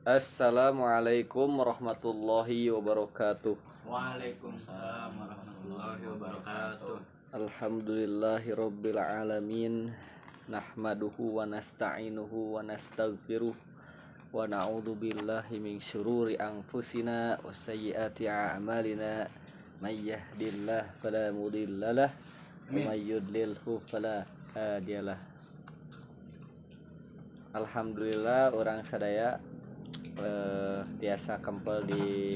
Assalamualaikum warahmatullahi wabarakatuh. Waalaikumsalam warahmatullahi wabarakatuh. Alhamdulillahirabbil alamin. Nahmaduhu wa nasta'inuhu wa nastaghfiruh wa na'udzu billahi min syururi anfusina wa sayyiati a'malina. May yahdihillahu fala mudhillalah wa may yudlilhu fala hadiyalah. Alhamdulillah orang sadaya tiasa kempel di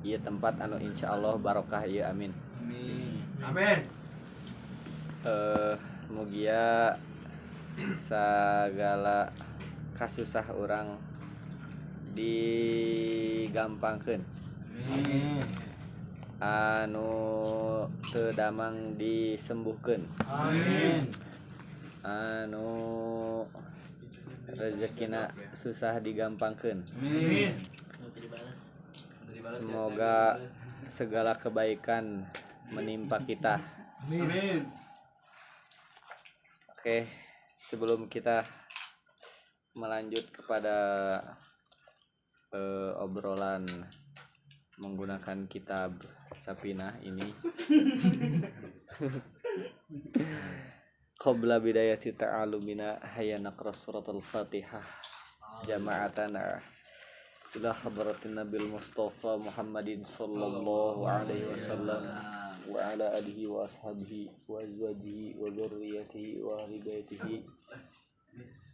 ieu tempat anu insyaallah barokah ieu amin. Amin. Mugia sagala kasusah orang digampangkeun. Amin. Anu teu damang disembuhkeun. Amin. Anu rezekina susah digampangkeun. Amin. Semoga segala kebaikan menimpa kita. Amin. Oke, sebelum kita melanjut kepada obrolan menggunakan kitab Sapinah ini, qabla bidayati ta'alumina hayya naqra suratul Fatihah jama'atana ila hadratin Nabil Mustafa Muhammadin sallallahu alaihi wasallam wa ala alihi wa ashabihi wa azwajihi wa dzurriyyatihi wa ahli baitihi.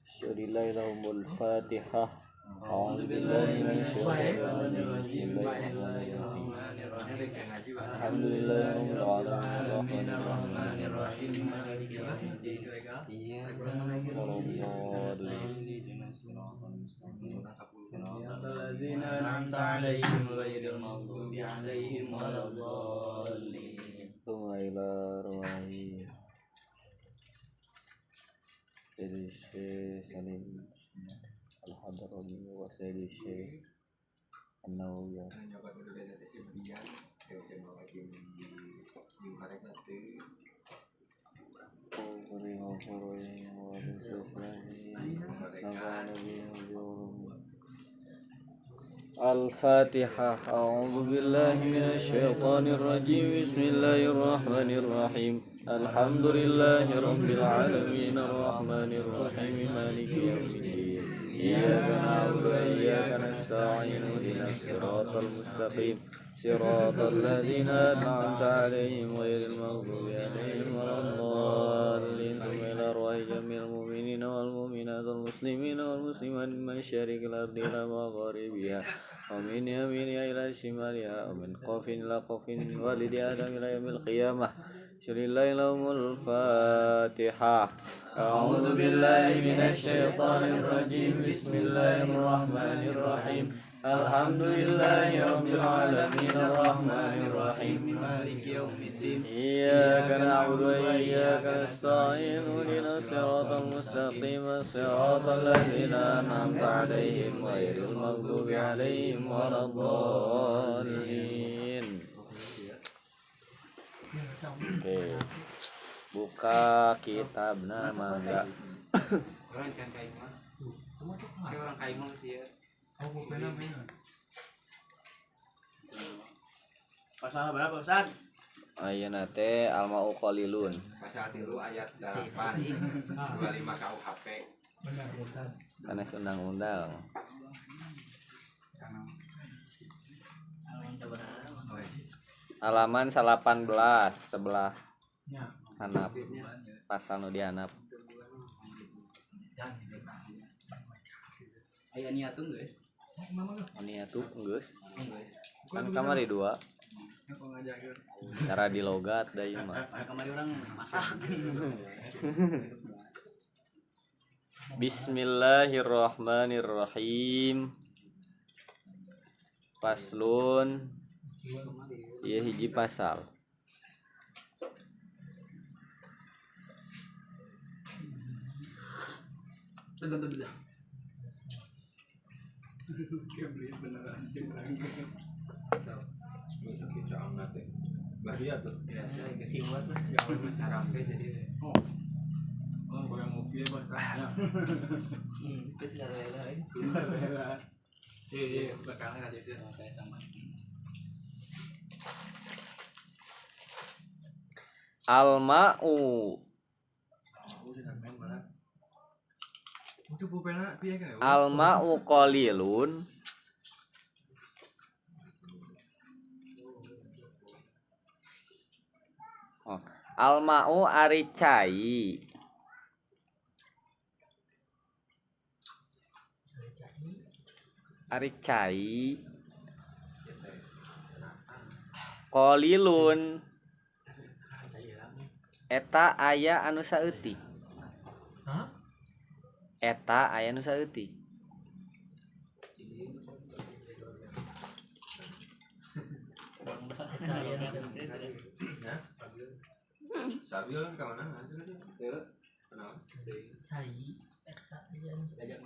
Syadillahil Fatihah. A'udzu billahi minasyaitonir rajim. Alhamdulillahirabbil alamin arrahmanir rahim maliki yaumiddin. الذين أنعمت عليهم غير المغضوب عليهم ولا الضالين. ثم إلى رواه الشيخ سليم الحضرمي وسيد الشيخ النووي. Al-Fatihah. A'udzu billahi minasyaitonir rajim. Bismillahirrahmanir rahim. Alhamdulillahi rabbil alamin arrahmanir rahim maliki yaumiddin. Iyyaka na'budu wa iyyaka nasta'in ihdinas siratal mustaqim siratal ladzina an'amta 'alaihim ghairil maghdubi 'alaihim waladdallin. Ila arwahi jamil mu'minina wal mu'minat wal muslimina wal muslimat min masyariqil ardi ila magharibiha wa min yaminiha ila shimaliha wa min qafin ila qafin walidi adam ila yaumil qiyamah. Bismillahirrahmanirrahim. Fatihah. A'udzu billahi minasyaitonir rajim. Bismillahirrahmanirrahim. Alhamdulillahi rabbil alamin arrahmanir rahim maliki yaumiddin. Iyyaka na'budu wa iyyaka nasta'in ihdinas siratal mustaqim siratal ladzina an'amta 'alaihim ghairil maghdubi 'alaihim waladdallin. Oke. Buka kitabna mangga. Orang can kaimah. Orang kaimah sih ya. Pasal berapa Ustaz? Ayeuna teh al-ma'u qalilun. Pasal 3 ayat 8 25 KUHP. Benar Ustaz. Sanes undang-undang. Halaman 18 sebelah hanap. Pasal nu dihanap. Aya niatun guys. Ini atuh geus. Kan kamari 2. Cara dilogat da ieu mah. Kamari orang masak. Bismillahirrahmanirrahim. Paslun. Ieu hiji pasal. Bahaya tuh. Siwat lah, gawe macarampe jadi. Oh. Oh, goyang mobil bos kayaknya. Itu lela. Iya, bekalnya aja itu kayak sama. Al-ma'u Al-ma'u qalilun Al-ma'u ari cai qalilun eta aya anu saeutik. Eta aya anu saeutik. Sabil kan kawanan aja kan.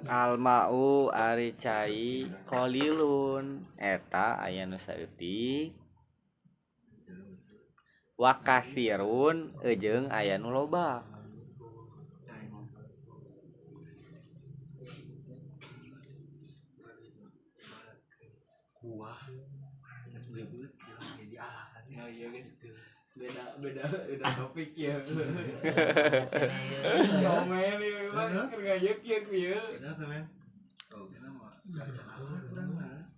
Al-ma'u ari cai qalilun eta aya nu saeutik. Wa kasirun jeung aya nu loba. Kuah. Sebelum jadi alahan. Oh iya guys itu. Beda topik ya. Ngomel ieu mah keur ngajeuk ieu.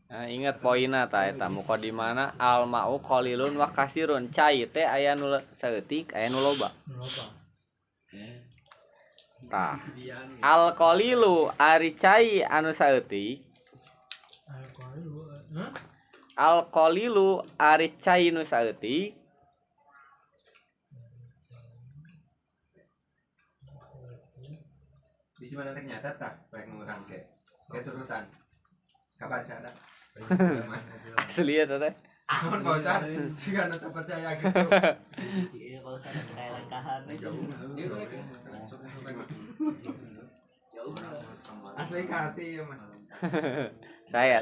Nah, ingat poinna ta eta muqaddimana al-ma'u qalilun wa kasirun. Cai teh aya nu saeutik, aya nu loba. Tah. Al-qalilu ari cai anu saeutik. Al-qalilu ari cai nu saeutik. Bisa mana teh nyata tah baik ngurang ke turutan. Kabaca dah. Asli eta teh. Namun Pak Ustaz, jika anda tak percaya gitu. Iya, kalau saya kayak lengkahan Jauh. Asli ke hati ya mah. Saya.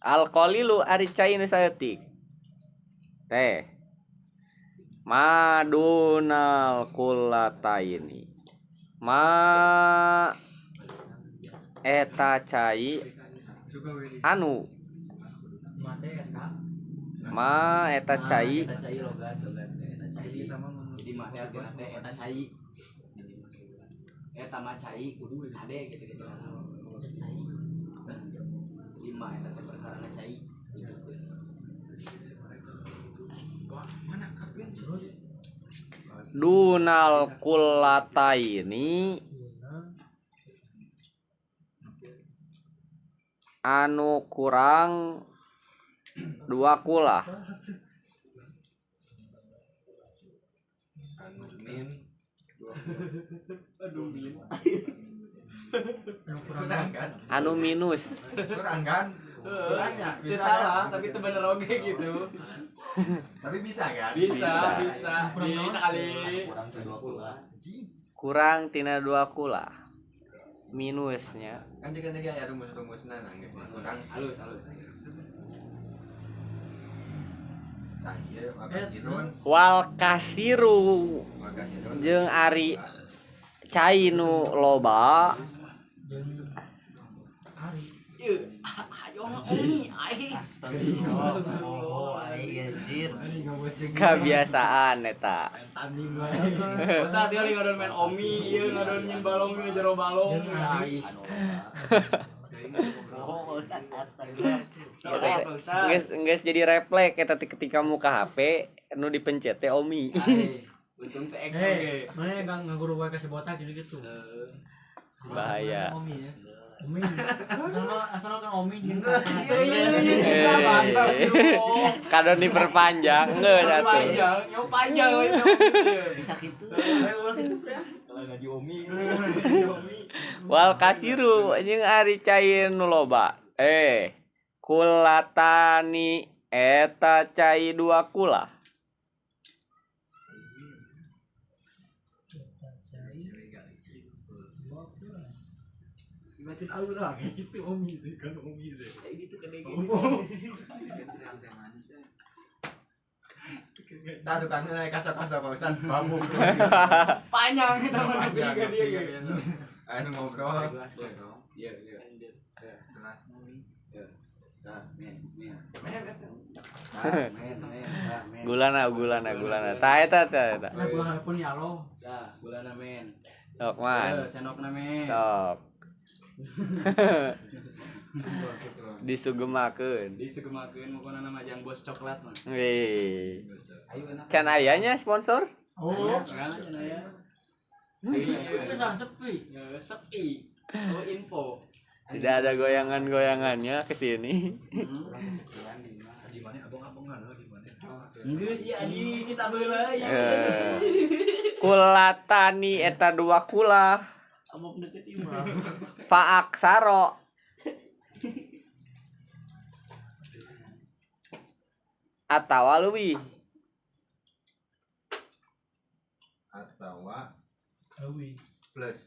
Al-qalilu ari cai nu saeutik. Teh. Madunal kullataini. Ma eta cai anu ma eta cai logat eta cai di mah teh eta cai eta mah cai kudu ade gitu lima eta teh perkarana cai Mana kapin? dunal kullataini anu kurang 2 kula. Anu min. Aduh min. Kurang kan? Anu minus. Kurang kan? Kurangnya Itu bisa salah, kan? tapi itu bener oke gitu. Tapi bisa kan? Bisa. Kurang Di sekali. Kurang tina 2 kula. Minusnya Kan jika aya rumus-rumusna nangge kurang Halus. Tah ieu makasirun. wal kasiru Makasirun. jeung ari cai nu loba Ieu, ayo omi ai. Astagfirullah anjir kebiasaan eta. Masa dia ngadon main omi, ieu ngadon nyin balong di jero balong. Ai. Geus jadi refleks eta ketika muka HP nu dipencet teh omi. Untung teh X oge. Mana yang ngaguru wae kasih botak gitu. Bahaya. Omi ya. Omi. Asal kan Omi jeung Kadon diperpanjang geus atuh. Panjang itu. bisa gitu ngaji Omi. Wal kasiru jeung ari cai nu loba. Kulatani eta cai 2 kula. Berarti tahu lah gitu Omi itu kan Omi itu. Kayak gitu kan Oh. Tah tukang naik kasar-kasar Pak Ustaz. Bambu. Panjang kita mana Panjang, tiga dia iya, gitu. iya. Anu ngobrol. Iya, iya. Nah, men. Gulana. Ta eta. Nah, gula harapun ya lo. Dah, gulana men. Sok man. Senokna men. Sok. Disugemakeun. Disugemakeun mukona nama Majang Bos coklat mah. Wih. Ayo enak. Can ayanya sponsor? Oh, Kan cenah ya. itu sangat sepi. Sepi. Oh info. Tidak ada goyangan-goyangannya ke sini. Di mana abang-abangan di mana? Geus ya di sabeula ya. Kulatani eta dua kulah. Amok deket imah. Faaksaro. Atawa leuwih. Atawa Awi. plus.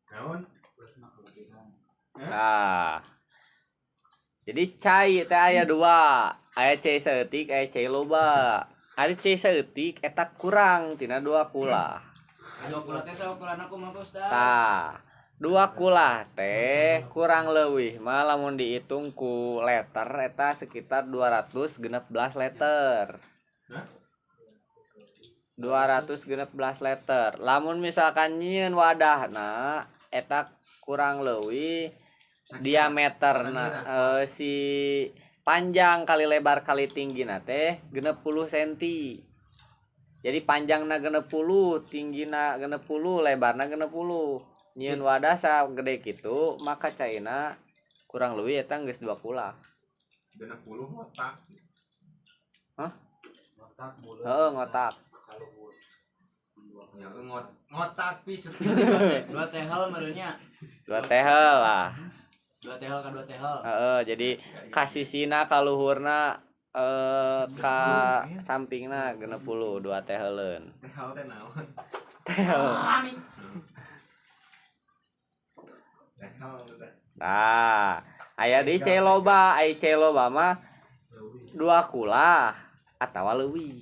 Naon? Ah. Jadi cai teh aya dua. Aya cai saeutik, aya cai loba. Ari cai saeutik eta kurang tina dua kulah. Dua kulah teh saukurana kumaha Ustaz? Tah. Dua kulah teh kurang leuwih mah lamun dihitung ku liter eta sekitar 216 liter. 216 liter. Lamun misalkan nyieun wadahna eta kurang leuwih diameterna si panjang kali lebar kali tinggina teh 60 cm. Jadi panjangna 60, tinggina 60, lebarna 60. Nyieun wadah sagede kitu maka caina kurang leuwih eta geus 2 kulah. 60 otak. Hah? Otak bulan. Heeh, ngotak. Ya ngotak pisu. Dua tehel merenya. 2 tehel lah. Dua tehel ka dua tehel. Heeh, jadi kasisina ka luhurna ka sampingna 60 2 teheleun. Tehal teh naon? Tehel. Tehal teh. Nah, aya di celoba, ai celoba mah 2 kulah atawa leuwih.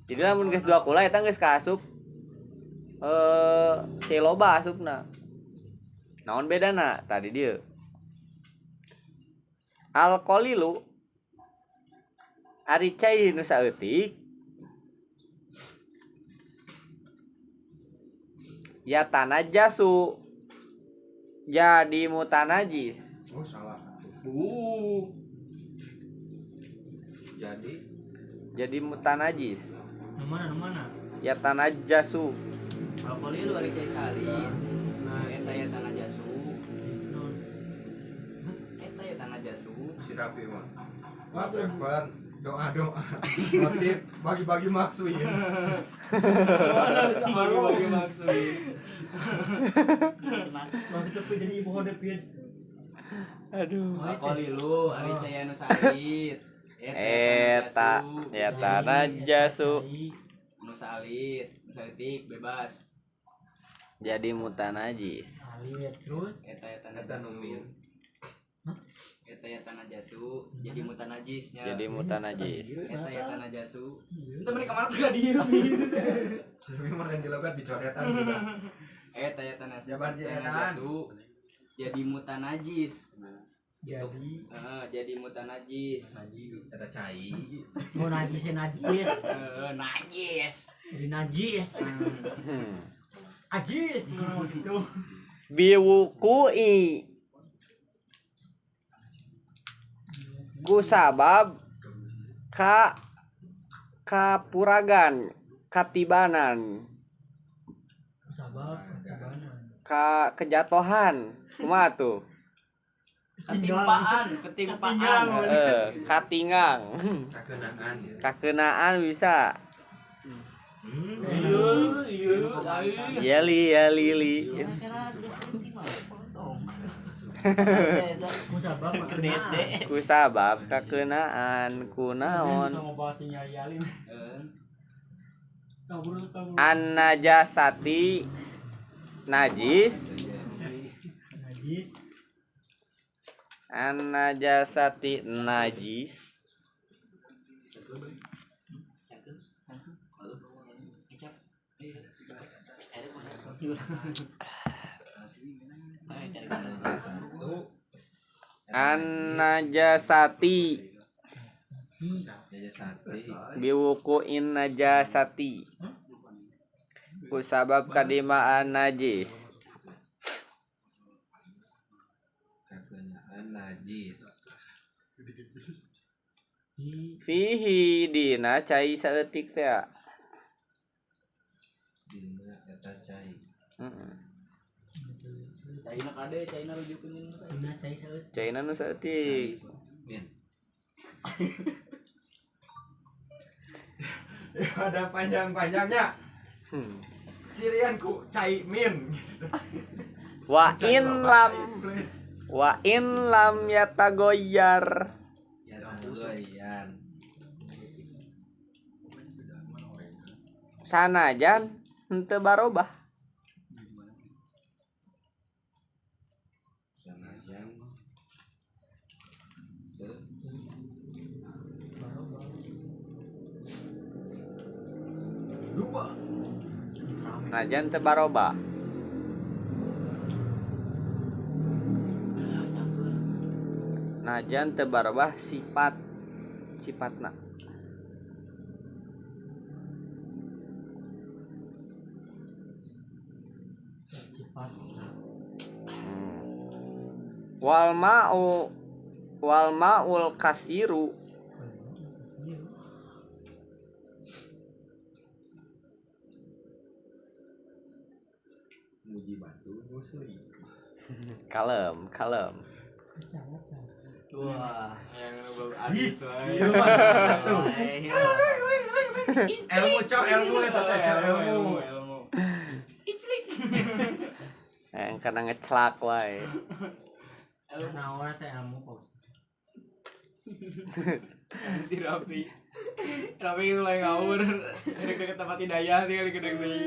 Jadi lamun geus 2 kulah eta geus kaasup celoba asupna. Naon bedana? Tadi dieu. Alkolilu ari cai nu saeutik ya tanajasu jadi mutanajis. Oh salah. Jadi Mutanajis. Nu mana? Ya tanajasu. Brokoli lu ari cai salin. Nah, eta ya tanah jasu. Non. Eta ya tanah jasu. si Rapi mah. Wallpaper doa-doa. Motif bagi-bagi maksuin. Bagi maksud. Bagi tepi dari ibu hodepin. Aduh. Brokoli lu ari cai anu salit. Eta ya tanajasu Anu salit, anu salitik bebas. jadi mutanajis. Alit terus. Eta ya tanah Eta jasu. numin. Eta ya tanah jasu, jadi mutanajisnya. Jadi mutanajis. Eta ya tanah jasu. Itu mereka kemana tuh dia? Sering mah yang dilogat dicoretan juga. Eta ya tanah Jabar tanah jeedan. jasu, jadi mutanajis. Jadi mutanajis. Ada cai. Mau najis. Najis. Jadi najis. Ajis. Gitu. Biwukui kusabab kapuragan katibanan Sabab. kejatuhan kumaha tuh Ketimpaan. katingang Kakenaan ya. kakenaan bisa Iya. ya lili Musabab. kusabab kakenaan kunaon an najasati najis Najis. an najasati najis Satu. An-najasati Najasati. biwuku'in najasati kusabab kadimaan najis Kakenaan najis. fihi dina cai saeutik teh. Dina eta cai. Caina kade, caina rujukeun. Caina nu saeutik. Min. Ada panjang-panjangnya. Cirianku cai min. Wa in lam Please. wa in lam yatagoyyar Ya tagoyan. sanajan henteu barobah. Sanajan teu dua. Najan teu barobah. Najan teu barobah sifatna. Wal ma'ul kasiru Muji batu musli. kalem. Wah, yang baru habis wae. Ilmu cok ilmu eta teh cok ilmu. Yang kena ngecelak wae. Naon teh ilmu kok. Si Rafi. Rafi mulai ngawur. Deket tempat hidayah tinggal di gedeng deui.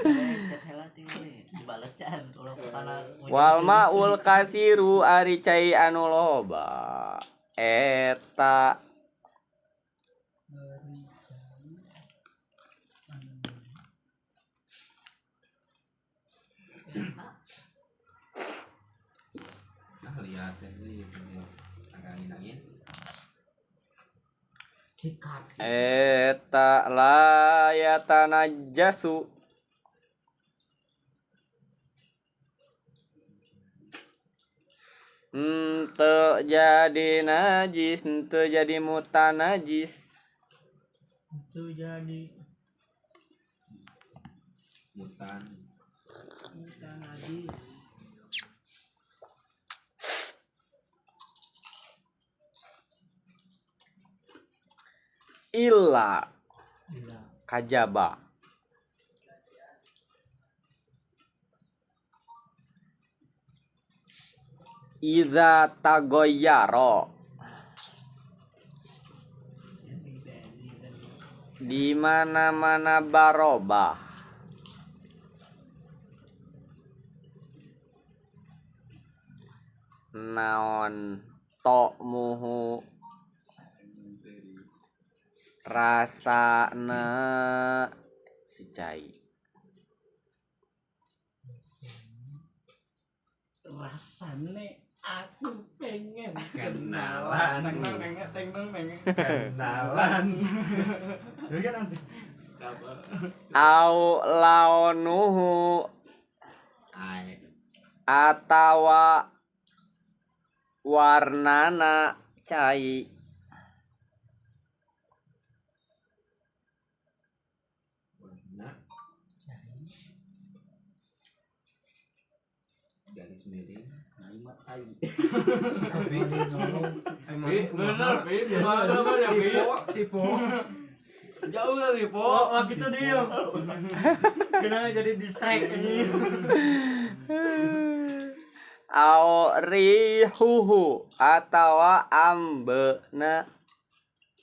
Chat heula tinggal dibales can ulah kana. Wal ma'ul kasiru ari cai anu loba eta Lihat ini angin. Sikat. eta layatanajasu teu jadi najis, teu jadi mutanajis. Itu jadi Mutan. Najis. Illa gila. kajaba iza tagoyaro di mana-mana barobah naon muhu rasana si cai Rasane aku pengen Kenalan. Teng. Kenalan. Ya kan nanti. au launuhu Ai. atawa warnana cai Warna garis miring. kalimat tai. Bener, Pi. Mana banyak, Pi. Tipe. Jauh kali, Po. Oh gitu diem. Kenapa jadi distract ini? au rihuhu atawa ambena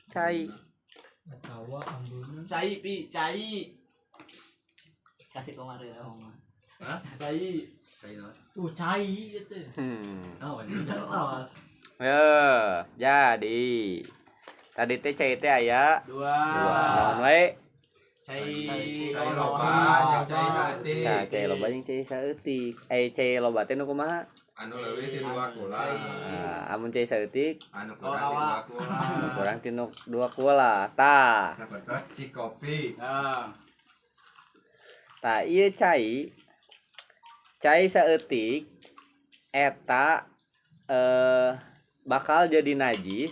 cai Atawa ambulnya. Cai, Pi, cai. Kasih kemarin ngomong. Cai. Cai gitu. Oh, ini jelas. jadi tadi teh cai teh aya Dua. naon we Cai Cai loba jeung cai saeutik. Nah, cai loba jeung cai saeutik. Cai loba teh nu kumaha? Anu leuwih ti 2 kula. Nah, amun cai saeutik Anu kurang ti 2 kula. kurang ti 2 kula. Tah. Sapertos cikopi. Nah, Tah ieu cai saeutik eta bakal jadi najis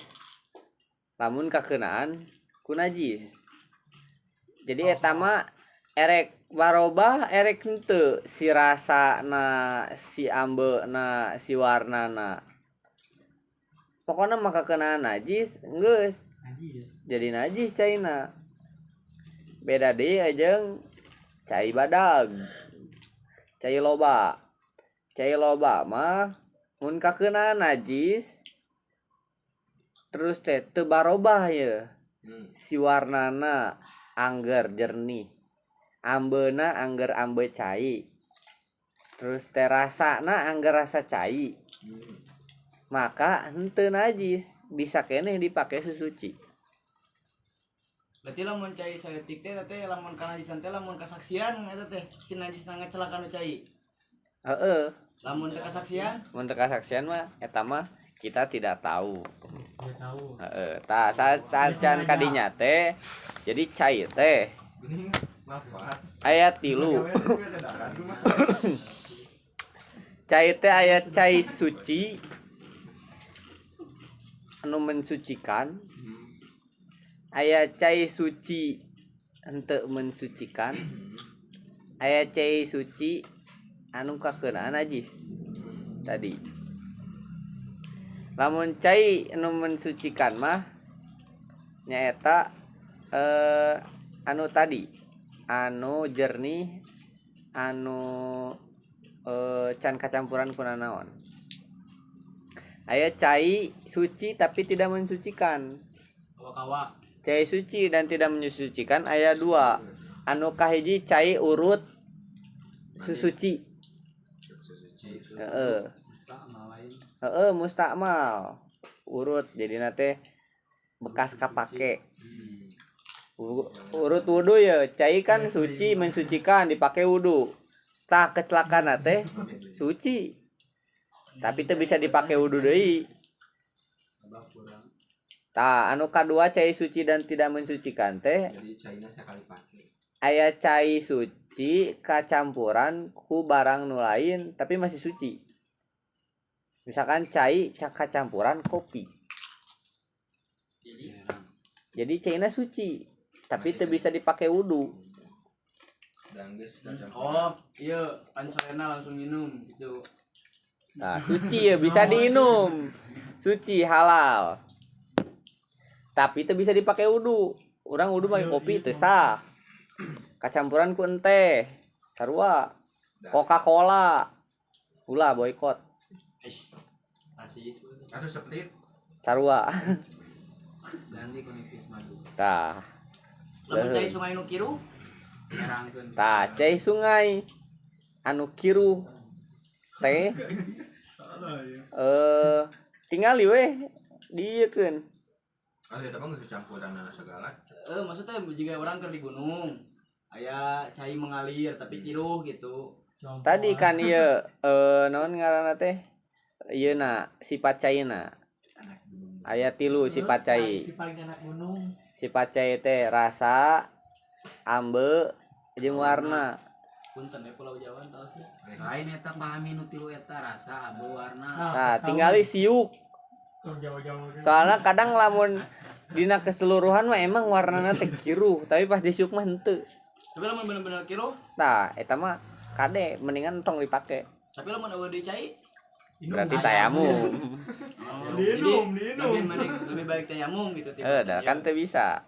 lamun kakeunaan ku najis. Jadi eta mah erek warobah erek henteu si rasana, si ambeuna, si warnana. Pokona mah kakeunaan najis geus Najis. jadi najis caina. Beda deui jeung cai badag. Cai loba. Cai loba mah mun kakeunaan najis terus teh teu barobah ye. Si warnana angger jernih. Ambeuna angger ambe cai. Terus teh rasana angger rasa cai. Maka henteu najis, bisa keneh dipake susuci. berarti lamun cai saeutik teh lamun kanajisan teh lamun kasaksian eta teh si najisna ngacelakan cai. Heeh. Lamun teu kasaksian, Mun teu kasaksian mah eta mah kita tidak tahu. Dia tahu. Heeh. Tah sajan kadinya teh jadi cai teh Geuning manfaat. aya 3. Cai teh aya cai suci anu mensucikan, aya cai suci henteu mensucikan, aya cai suci anu kakeunaan najis. Tadi lamun cai anu mensucikan mah nyaeta anu tadi anu jernih anu can kacampuran ku nanaon. Aya cai suci tapi tidak mensucikan. kawa-kawa. Cai suci dan tidak mensucikan aya 2. Anu kahiji cai urut susuci. Heeh. Heeh, mustakmal. Urut jadina teh bekas kapake. Urut wudu ya, cai kan suci mensucikan dipake wudu. Tah kecelakaan teh suci. Tapi teu bisa dipake wudu deui. Tah anu kadua cai suci dan tidak mensucikan teh Jadi caina sekali pake. aya cai suci kacampuran ku barang nu lain tapi masih suci. Misalkan cai kacampuran kopi. Jadi caina suci tapi teu bisa dipake wudu. Dan geus kacampuran. Oh, iya, pan sorena langsung minum gitu. Nah, suci ya bisa diinum. Suci halal. Tapi teu bisa dipake wudu. Urang wudu make kopi teu sah. Kacampuran ku teh, sarua. Coca-Cola. Ulah boykot. Rasis. Atuh split. Sarua. Ganti konektif madu. Tah. Lamun cai sungai nu kiru, nyerangkeun. Tah, cai sungai anu kiru teh tinggal we diekeun. Atuh eta mah geus campuran segala. Maksudnya jika orang keur di gunung, aya cai mengalir tapi kiruh gitu. Tadi kan ieu naon ngaranna teh? Ieu na sifat caina. Aya 3 sifat cai. Si paling enak gunung. Sifat cai teh rasa, ambe, jeung warna. Punten ya Pulau Jawa tahu sih. Lain eta pahami nu tilu eta rasa abu warna. Nah, tinggali siuk. Jauh-jauh. Soalnya kadang lamun dina keseluruhan mah emang warnana teh kiruh, tapi pas disiuk mah henteu. Tapi lamun bener-bener kiruh, Tah, eta mah kade mendingan tong dipake. tapi lamun eueuh deui cai, Berarti tayamum. Diinum. lebih baik tayamum gitu Dah kan teu bisa.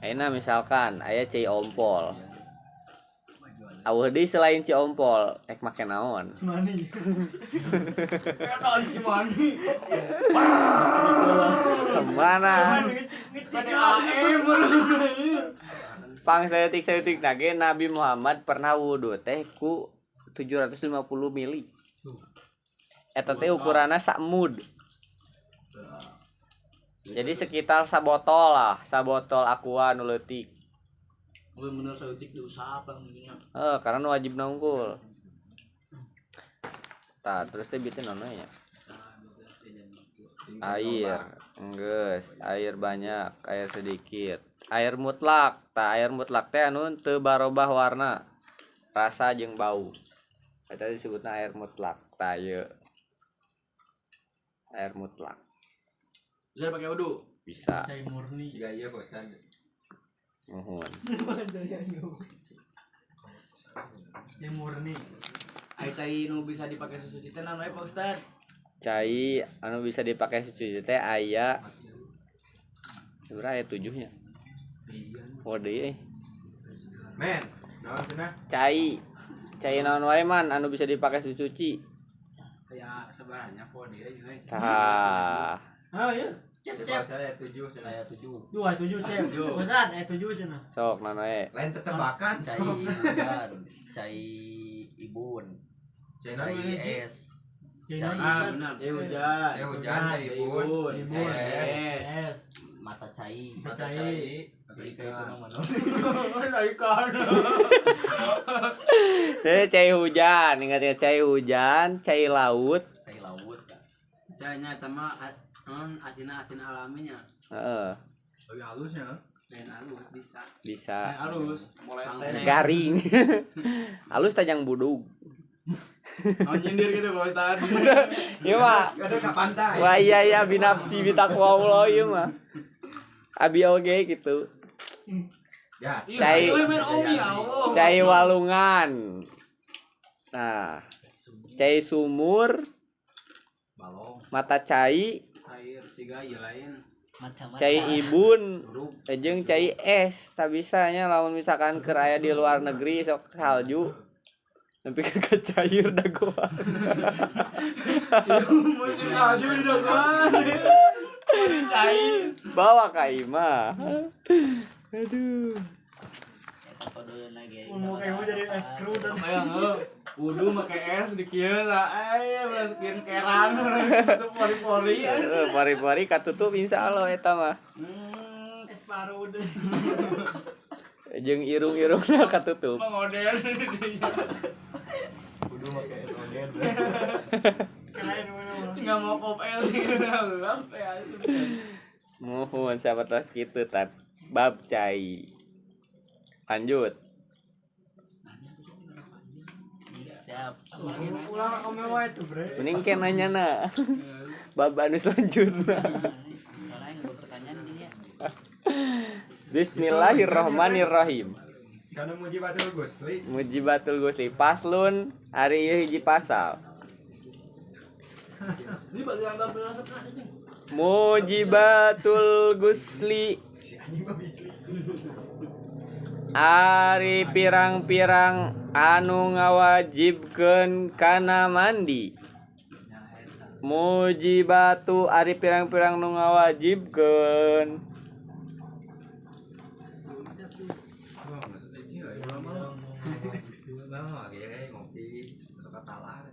Ayeuna misalkan aya cai ompol. Aweuh deui selain cai ompol, ek make naon? Mani. Kan cimani. Kemana? Kade AM. Pang saeutik nage Nabi Muhammad pernah wudu teh ku 750 mili. Eta teh ukuranna sak mud. Jadi sekitar sabotol lah, sabotol aqua nu leutik. Bener-bener seutik diusap lah mungkinnya. Karena nu wajib nangkul. Tah, terus teh bitin naon nya? Air, geus, air banyak, air sedikit. Air mutlak, tah air mutlak teh anu teu barobah warna, rasa jeung bau. Eta disebutna air mutlak. Tah ieu. Air mutlak. Bisa pakai wudu. Bisa. Cai murni. Juga iya Pak Ustaz. Nuhun. Cai murni. Ai cai nu bisa dipakai susu teh naon we Pak Ustad? Cai anu bisa dipakai susu teh aya seberapa aya 7-nya. Iya. Oh deui Men, naon cenah? Cai naon wae man anu bisa dipakai susu cuci. Kayak sebaranya kok dia juga. Tah. Ah ya. Cep Coba cep. saya 7 cenah. Ayat 7. 7 cep. Ustaz, 7 cenah. Sok naon wae. Lain tetebakan. Cai hujan, cai ibun, Channel cai ini es, Cai Cai. hujan. Cai hujan. ya hujan, cai ibun, Ibun. es, Es. mata cai. mata Cai. cai, Jadi kayak ikan. mana? Ikan. Cai hujan, ingat cai hujan, cai laut. Cai laut. Saya nyata mah atina alaminya. Heeh, Lebih halusnya. Main halus bisa. bisa. Halus. Mulai Garing. Halus tajang budug. mau nyindir gitu Pak Ustad. Ieu mah. Kadang ke pantai. Wah iya binafsi bitakwa Allah ieu mah. Abi oge gitu. Ya, Cai. main omi ya Allah. Cai walungan. Nah, cai sumur, Balong. mata cai, Air siga ieu lain. Macam-macam. cai ibun, Duruk. jeung cai es. Tak bisanya lamun misalkan keur aya di luar negeri sok salju. Tapi ke cair dagoa. Musim salju di dagoan. Cair. Bawa ka imah. Aduh. Eta kodeueun lagi. Mau kayak jadi es kru dan Sayang wudu make es di kieu lah masukin kerang itu pori-pori Pari-pari katutup insyaallah eta mah. es paru udah. Jeung irung-irungna katutup. mengoder. kudu make es oden. Kirain mana mah. Enggak mau pop el gelap ya. Muhun sahabat tos kitu tat. Bab cai. Lanjut. Siap. Ulang ome wae tuh, Bre. Mending ke nanyana. Bab anu selanjutna. Soalnya yang gue sukanya ini ya. Bismillahirrahmanirrahim. Kana mujibatul gusli. Mujibatul Gusli paslun hari ieu hiji pasal. Ini bagian bab resepna aja. Mujibatul Gusli Si anjing mah bijli. ari pirang-pirang anu ngawajibkeun kana mandi. Mujibatu ari pirang-pirang nu ngawajibkeun. Oh, maksudnya ini lah, ya mah. Nah, kayak ngopi, masuk ke talar.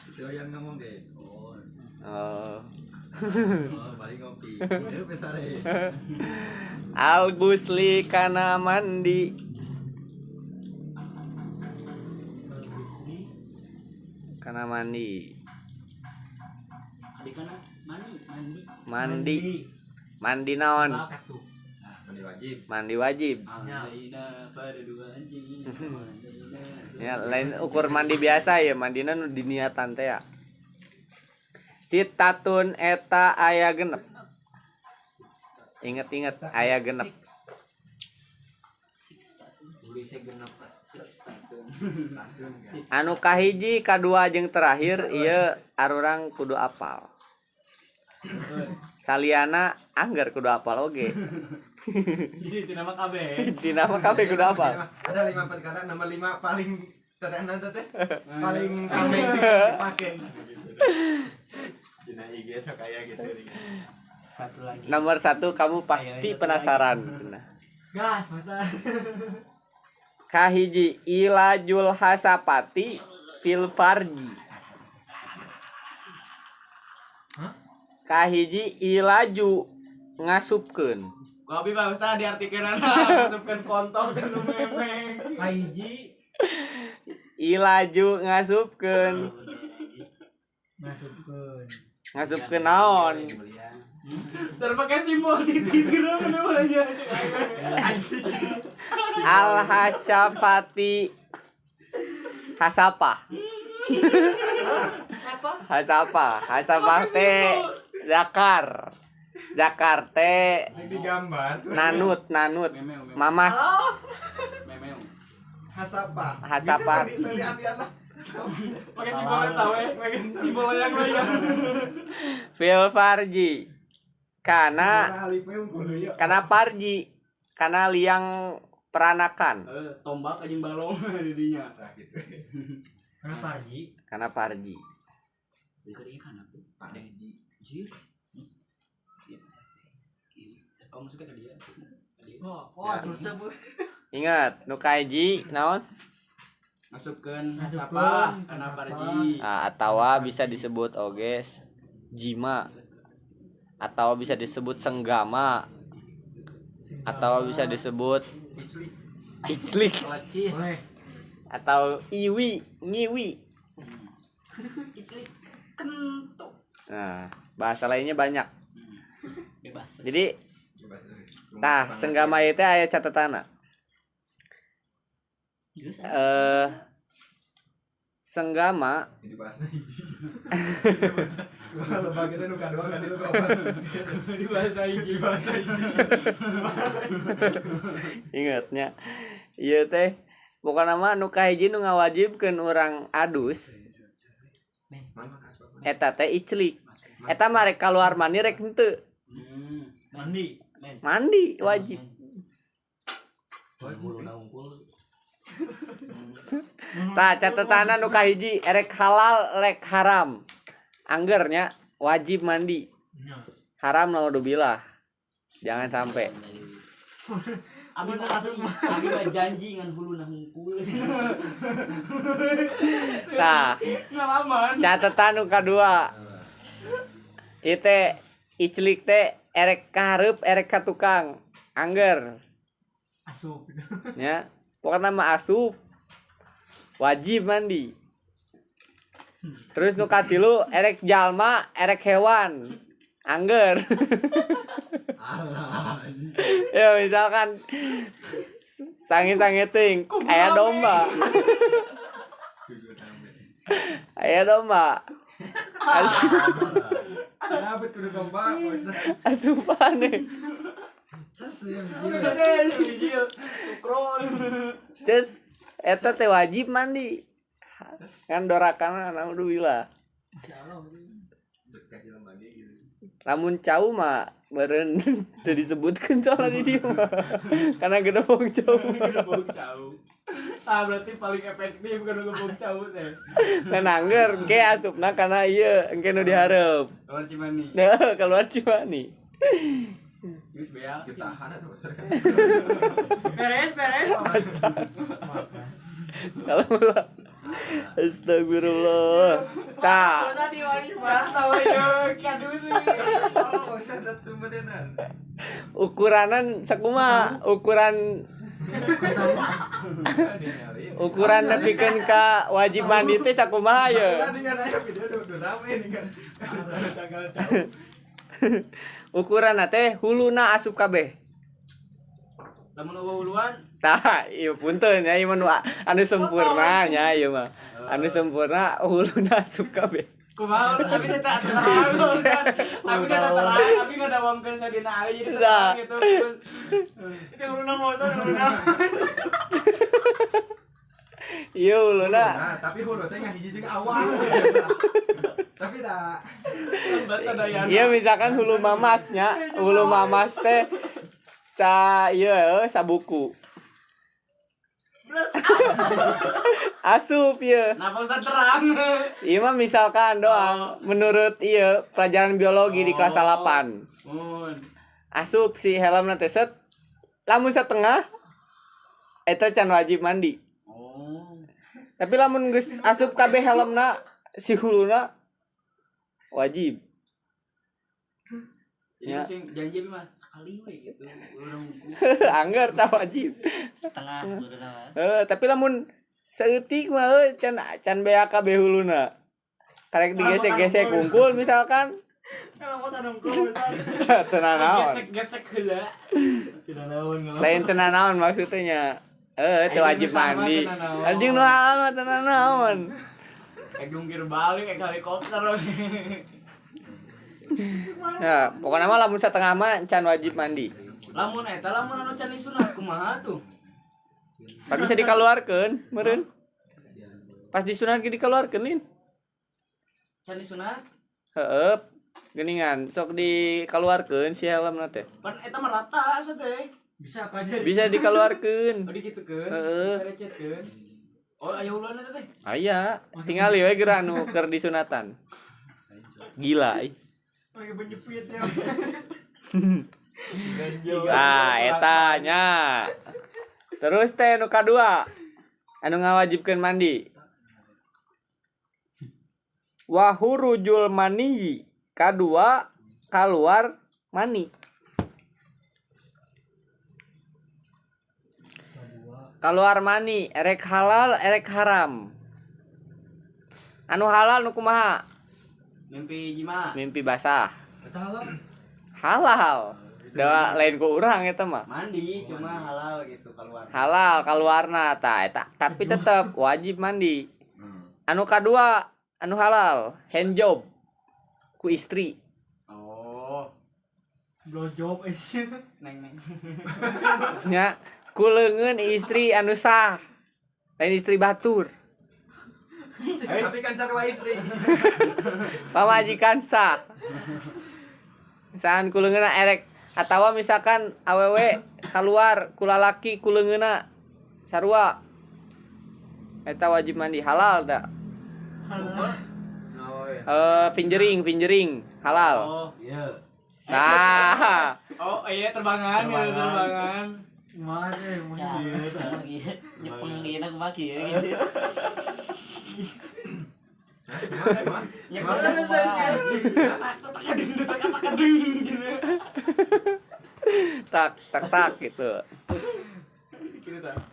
Itu yang ngomong deh. Oh, balik ngopi. Itu pesare. Al Gusli kana mandi. Kana mandi. Tadi kan mandi. Mandi. Mandi naon? Katup. Nah, mandi wajib. Mandi wajib. Alaina fardu wajib. Ya, lain ukur mandi biasa ya, mandina nu diniatan teh ya. Citatun eta aya genep. Ingat-ingat aya genep. Tulisnya genep. Anu kahiji, kadua jeung terakhir ieu arurang kudu apal. Saliana anggar kudu apal oge. Jadi itu nama KB. Dina mah kabeh kudu apal. Ada 5 perkataan, nomor 5 paling tetenan teh. Paling tameng dipakai. Dina IG sok aya gitu. Satu lagi. Nomor 1 kamu pasti penasaran cenah. Gas, Mas. Kahiji ilajul hasapati fil farji. Hah? kahiji ilaju ngasupkeun. Ku abi Pak Ustaz diartikeunana masukkeun kontol teh nu memeng. Kahiji Ilaju ngasupkeun. Ngasupkeun naon? Terpakai simbol titik kira mana aja. Al hasyafati hasapa. Hasapa teh zakar teh Yang digambar. nanut Memeo. mamas Memeo. Hasapa. Hasapa. Bisa tadi lihat lah. Pakai simbol eta we. Simbol yang lain. fil farji kana Alifnya unggul ya. parji kana liang peranakan Tombak anjing balong di dinya. Nah, gitu. Kenapa Arji? kana parji Di keuring kana tuh. Pak Deji. Anjir. Oh maksudnya ke dia. Oh, terus Bu. ingat nu kahiji naon Masukkeun Masukkeun hasapa kana hasapa. parji. atawa bisa disebut oges jima atau bisa disebut senggama atau bisa disebut Iclik. iclik Lecis. Boleh. atau ngiwi. Iclik kentuk. Nah, bahasa lainnya banyak. Bebas. Jadi, Coba, tah senggama itu aya catatanna. Geus Senggama Jadi bahasnya hiji. Kalau bagian nu kadua kan lu apa? Di bahasa hiji. Bahasa hiji. ingatnya ieu teh pokona mah nu kahiji nu ngawajibkeun urang adus Mana hasapa? eta teh iclik. Eta mah rek kaluar mandi rek henteu. Mandi. Mandi wajib. Tah catatanna nu kahiji erek halal rek haram. Anggernya wajib mandi. Haram naudzubillah. Jangan sampai. Abi mah asup abi mah janji ngan huluna hungkul. Tah, Ngalaman. catatan nu kadua. Ieu teh iclik teh erek ka hareup erek ka tukang. Angger Asup. nya. Pokona mah asup. Wajib mandi. Terus nu katilu erek jalma, erek hewan. Angger. Ya misalkan sange-sange ting aya domba. Aya domba. Ya betul domba. Asupane. Sukron. Cus eta teh wajib mandi. Kan dorakan naudzubillah. Dekat di lembaga gitu. Lamun cau mah beureun teu disebutkeun soalna di dieu mah. Karena gedebong cau. Gebong cau. Ah berarti paling efektif kan gebong cau teh. Kan angger engke asupna kana ieu engke nu dihareup. Keluar Cimani. Nah, keluar Cimani. Geus beak. Ditahan atuh. Beres. Kalau mulai astagfirullah. Tah, Tahu ya kadun. Oh, usah satu menenan. ukuranan sakumaha? Ukuran nepikeun ka wajib mandi teh sakumaha ye? Dengan aya video udah rame nih kan. Tanggal jauh. Ukuranna teh huluna asup kabeh. Lamun eueuh huluan. Tah, ieu punten nya ieu mah anu sempurna nya ieu mah. Anu sempurna huluna asup kabeh. Kumaha tapi teh tak terang kan. Tapi teh tak terang, tapi enggak dawamkeun sadina ali jadi terang gitu. Itu uluna motor uluna. Ieu huluna Nah, tapi hulu teh ngahiji jeung awak. Tapi dah Lambat sadayana. ieu misalkan hulu mamasnya, hulu mamas teh sa ieu sabuku. Asup ieu. Napa usah terang? Ieu mah misalkan doang menurut ieu pelajaran biologi di kelas 8. Mun. Asup si helmna teh set lamun satengah eta can wajib mandi. Oh. Tapi lamun geus asup kabeh helmna si huluna wajib. Jadi Ya. sing janji mah sekali we gitu. Urang anggar tak wajib. setengah udah nama. Tapi lamun seeutik mah can beak kabeh huluna. Karek digesek-gesek kungkul misalkan. Kalau mau tanam kau, Tenan naon. gesek-gesek heula. tidak naon nggak. Lain tenan naon maksudnya. Teu wajib Sama mandi. tenan naon. Anjing nu halal mah tenan naon. Jungkir balik kayak helikopter. Ya, pokoknya mah lamun setengah mah can wajib mandi. Lamun anu can disunat kumaha tuh? Pas bisa dikeluarkeun, meureun. Pas disunat ge dikeluarkeun lin. Can disunat? Heeh. Geuningan sok dikeluarkeun si helmna teh. Pan eta mah rata asa teh. Bisa kasih. Bisa dikeluarkeun. Oh digitukeun. Heeh. Recetkeun. Oh aya ulana teh. Aya, tinggal we geura anu keur disunatan. Gila. Lagi penjepit ya. Eta nya. Terus teh nu kadua anu ngawajibkeun mandi. Wa hurujul mani kadua keluar mani. Keluar mani erek halal erek haram. Anu halal nu kumaha? Mimpi jima. Mimpi basah. Eta halal. Halal. Da lain ku urang eta mah. Mandi cuma halal gitu keluar. Halal keluarna eta tapi tetep wajib mandi. Anu kadua anu halal hand job ku istri. Oh, Blowjob aja. neng. Nya kuleungeun istri anu sah. Lain istri batur. Tapi kan sarua istri. Pamajikan sah. Misalkan kuleungeunna erek atawa misalkan awewe keluar ku lalaki kuleungeunna sarua. Eta wajib mandi halal da. Oh ya. Fingering halal. Oh. Iya. Nah, Oh iya terbangan gitu terbangan. Mana yang mau Ya, dia? nyepeng gini aku maki ya gitu. Gimana? tak gitu.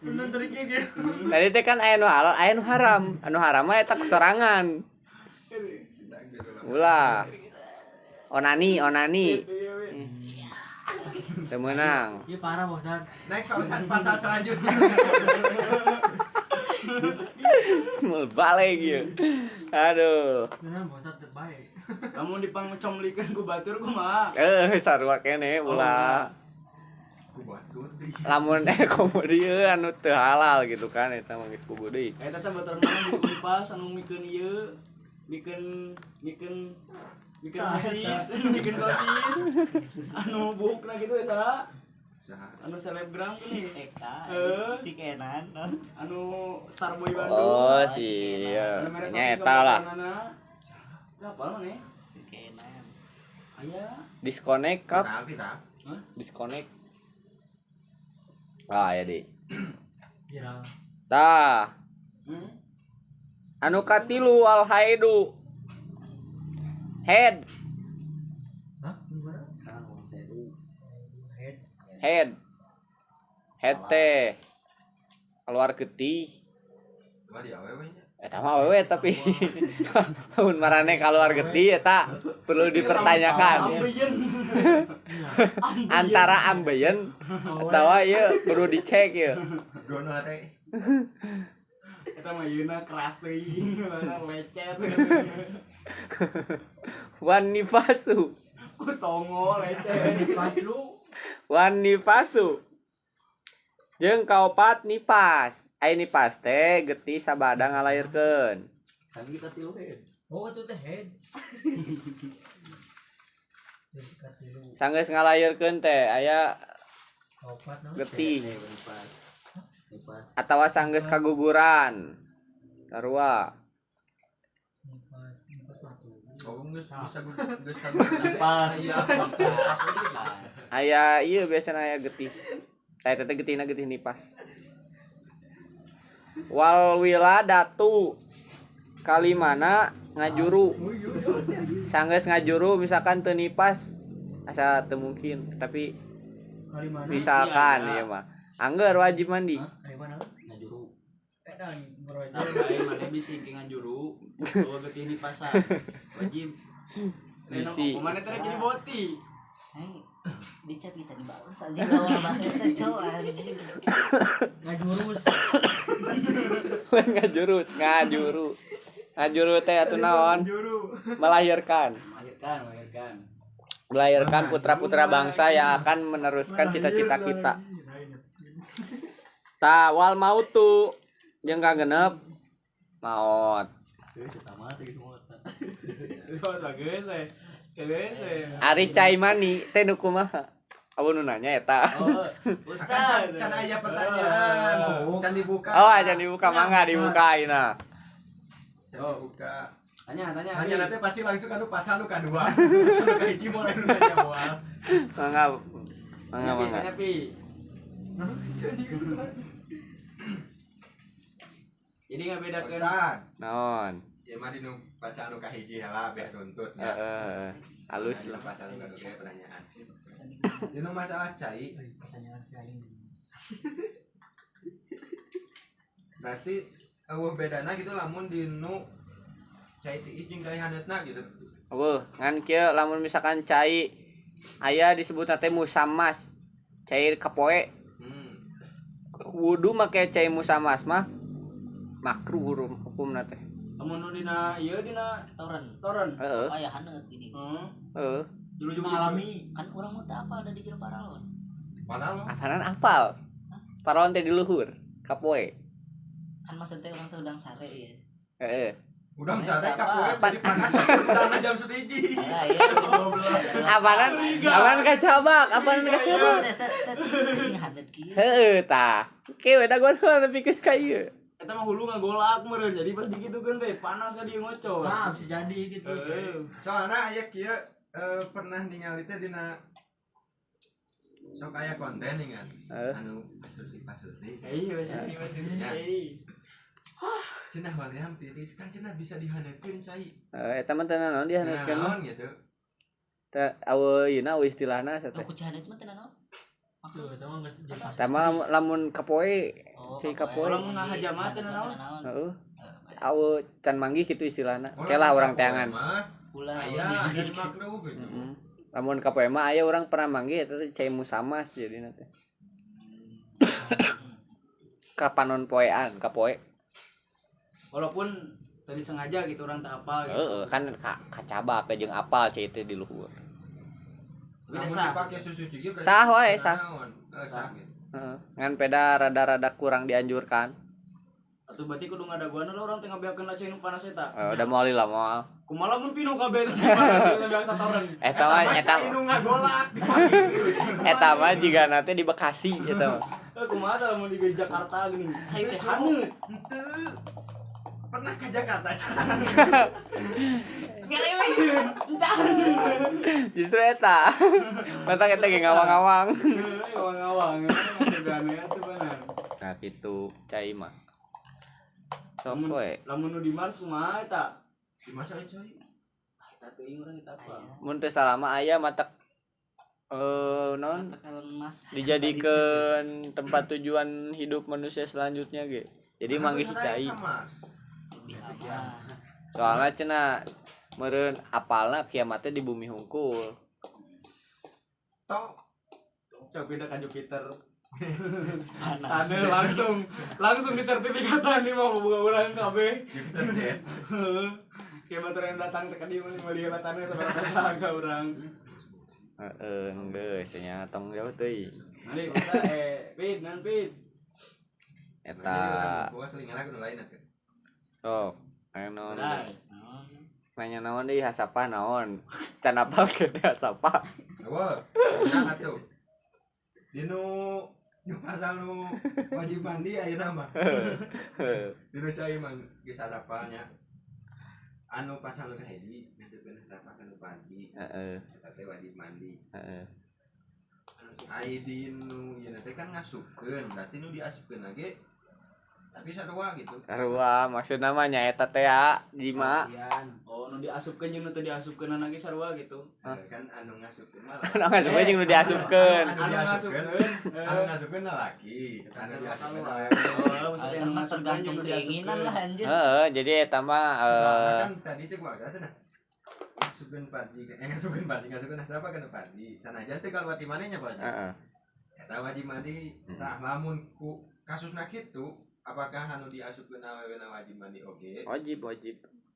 Nonton triknya gitu. Tadi teh kan aya nu halal, aya nu haram. Anu haram mah eta sorangan. Ulah. Onani. Teu meunang. Iya parah bosan. Next pasal selanjutnya. Semul balik ieu. Aduh. Benar bosan terbaik. Kamu dipangcomlikeun ku batur kumaha? Sarua kene ulah. Ku batur deui. Lamun komo dieu anu teu halal gitu kan eta mah geus kubu deui. Eta teh batur mah di pas anu mikeun ieu, mikeun sosis, bikin sosis. Anu buukna gitu eta. Saha? Anu selebgram nih. Eka, Eh. si Kenan, Anu Starboy Bandung. Oh si ieu. Anu mere Nya sosis eta lah. warnana. Apa mana? si Kenan. Aya. Disconnect kap. Kita. Disconnect. Ah ya deh. Viral. Tah. Hmm? Anu katilu al haidu. Head. Hah? Gimana? Head. Head teh keluar getih. Gua di awewe nya. Eta mah awewe tapi mun marane keluar getih eta perlu dipertanyakan. Ambeien. Antara ambeien atawa ieu kudu dicek ieu. Gono teh. Eta mah yeuna keras teuing, lecet. Wan nifasu. Ku tongo lecet. Pas lu. Wan nifasu. Jeung kaopat nipas. Ai nipas teh getih sabada ngalairkeun. Kan kita tilu head. Oh itu teh head. Jadi katilu. Sanggeus ngalairkeun teh aya Opat no. getih Nipas. atawa sanggeus kaguguran. Sarua. Nipas batu. Oh geus bisa geus pas. Iya. Aya ieu biasana aya getih. Tah eta teh getihna getih nipas. Wal wiladatu kalimana ngajuru. Sanggeus ngajuru misalkan teu nipas asa teu mungkin tapi Kali mana? misalkan ada. ya mah anggar wajib mandi Kali mana? Ngajuru. Dan bro aja. Lain mana bisi kingan juru. Bawa getih di pasar. Wajib. Bisi. Mana tadi kini boti. Hei, dicap kita dibalas aja lawan bahasa itu cowok anjing. Ngajurus. lain ngajuru teh atuh naon melahirkan putra-putra bangsa yang akan meneruskan cita-cita kita. Ta wal mautu jeung kagenep maot. Ari cai mani teh nu kumaha? Abu nu nanya eta. Ustaz. Kan aya pertanyaan. Can dibuka. Oh, aja dibuka mangga dibuka ayeuna. Can dibuka. Tanya. Nanya nanti pasti langsung anu pasal nu kadua. Pasal nu kahiji mulai nu nanya moal. Mangga. Tanya pi. Jadi ngabedakeun Ustaz. Naon? Ya mah di nu pasal nu kahiji heula beh tuntut. Heeh. Halus Di nu lah. pasal nu kadua pertanyaan. Di nu masalah cai Pertanyaan lain. berarti eueuh bedana gitu lamun di nu cai tiis jeung cai handeutna gitu. Eueuh, ngan kieu lamun misalkan cai aya disebutna teh musamas. Cai kapoe. Wudu make cai musamas mah makruh hukumna teh. amun nu dina ieu dina toren. Heeh. Aya haneut gini. Heeh. Juru-juru Alami. Kan urang mah teu apal da di jero paralon. Padahal Apaan apal? Paraon teh di luhur, kapoe. Kan maksud teh urang teh udang sare ya. Heeh. udah misalnya kapoe jadi panas udah jam 1. Aya ya. Apaan kacabak? Apaan kacabak? Set kucing haneut kieu. Heeh tah. Oke, udah gua tapi ke kayu. Eta mah hulu ngagolak meureun. Jadi pas digitukeun teh panas ka dieu ngocor. Nah, bisa jadi gitu. soalnya aya kieu pernah ningali teh dina sok aya konten nih kan anu pasurti Iya. cenah waream tiris kan cenah bisa dihaneukeun cai Eta mah teh naon dia cenah haneutkeun mah. naon gitu Teh aweuna istilahna Nu teh. kucing haneut mah teh naon? Tuh, sama geus jelas. Tah mah lamun kapoe, Oh, cai kapoe. Kalau mun ngahajama teh naon? Heeh. Awe can manggih kitu istilahna. Kelah urang teangan. Ulah. aya jadi makruh gitu Heeh. Lamun kapoe mah aya urang pernah manggih eta teh cai musamas jadina teh. Kapanon poean kapoe. Walaupun tadi sengaja gitu orang tak apa gitu. Heeh, kan kacabak jeung apal cai teh di luhur. Tapi namun sah. dipake susu juga berarti Sah wae, cenah sah. naon? Sah gitu Heeh. Ngan peda rada-rada kurang dianjurkan. Atuh berarti kudu ngadaguan lah orang teh ngabeakeun cai nu panas eta. Udah moali lah moal. Kumaha mun pinu kabeh teh panas teh biasa toren. Eta mah cai nu ngagolak dipake susu juga. eta mah jiga nanti di Bekasi eta mah. Kumaha tah lamun di Jakarta geuning. Cai teh haneut. Henteu. Pernah ke Jakarta Ngereweun. Encan. Justru eta. Mata kita ge ngawang-ngawang. Ngawang-ngawang. Sedane atuh bener. Nah gitu cai mah. Sok Lamun we. lamun nu di Mars kumaha eta? di masa cai Eta teuing urang eta apa? Mun teu salama aya matak non Kalon Mas. dijadikeun tempat tujuan hidup manusia selanjutnya ge. Jadi manggih cai. Lebih aman. Soalnya cenah meureun apalna kiamatnya di bumi hungkul. tok Coba beda ka Jupiter. Panas. Tane langsung disertifikatan nih mau buka urang kabeh. Jupiter jet Kayak batur yang datang teh ka dieu mah lihat tane sabar ka urang. Heeh, geus nya tong jauh teuing. Mari kita Pit, nan Pit. Eta gua selingala kudu lain atuh sok aya naon Nah, nanya naon deui hasapa naon can apal ke hasapa eueuh nah atuh dinu nu pasal nu wajib mandi ayeuna mah dinu cai mah geus adapalnya anu pasal nu kahiji maksudkeun hasapa kana pagi heeh eta teh wajib mandi heeh ai dinu ieu teh kan ngasupkeun berarti nu diasupkeun lagi Tapi sarua gitu. Sarua maksud namanya eta teh ya jima. Oh, nu diasupkeun jeung nu teu diasupkeun lagi sarua gitu. Kan anu ngasupkeun malah. Anu ngasup jeung nu diasupkeun. Anu ngasupkeun. Anu ngasupkeun laki, anu diasupkeun awewe. Oh, maksudnya nu Mah ngasupkeun tergantung jeung nu keinginan lah diasupkeun. anjir. Heeh, jadi eta mah Soalnya kan tadi cek wae cenah. Ngasupkeun padi, ngasupkeun siapa kan padi. Sanajan teh kalau wati manehnya bos. heeh. Eta wajib mandi, tah lamun ku kasusna kitu, apakah anu diasupkeun awewe na wajib mandi oge? Wajib.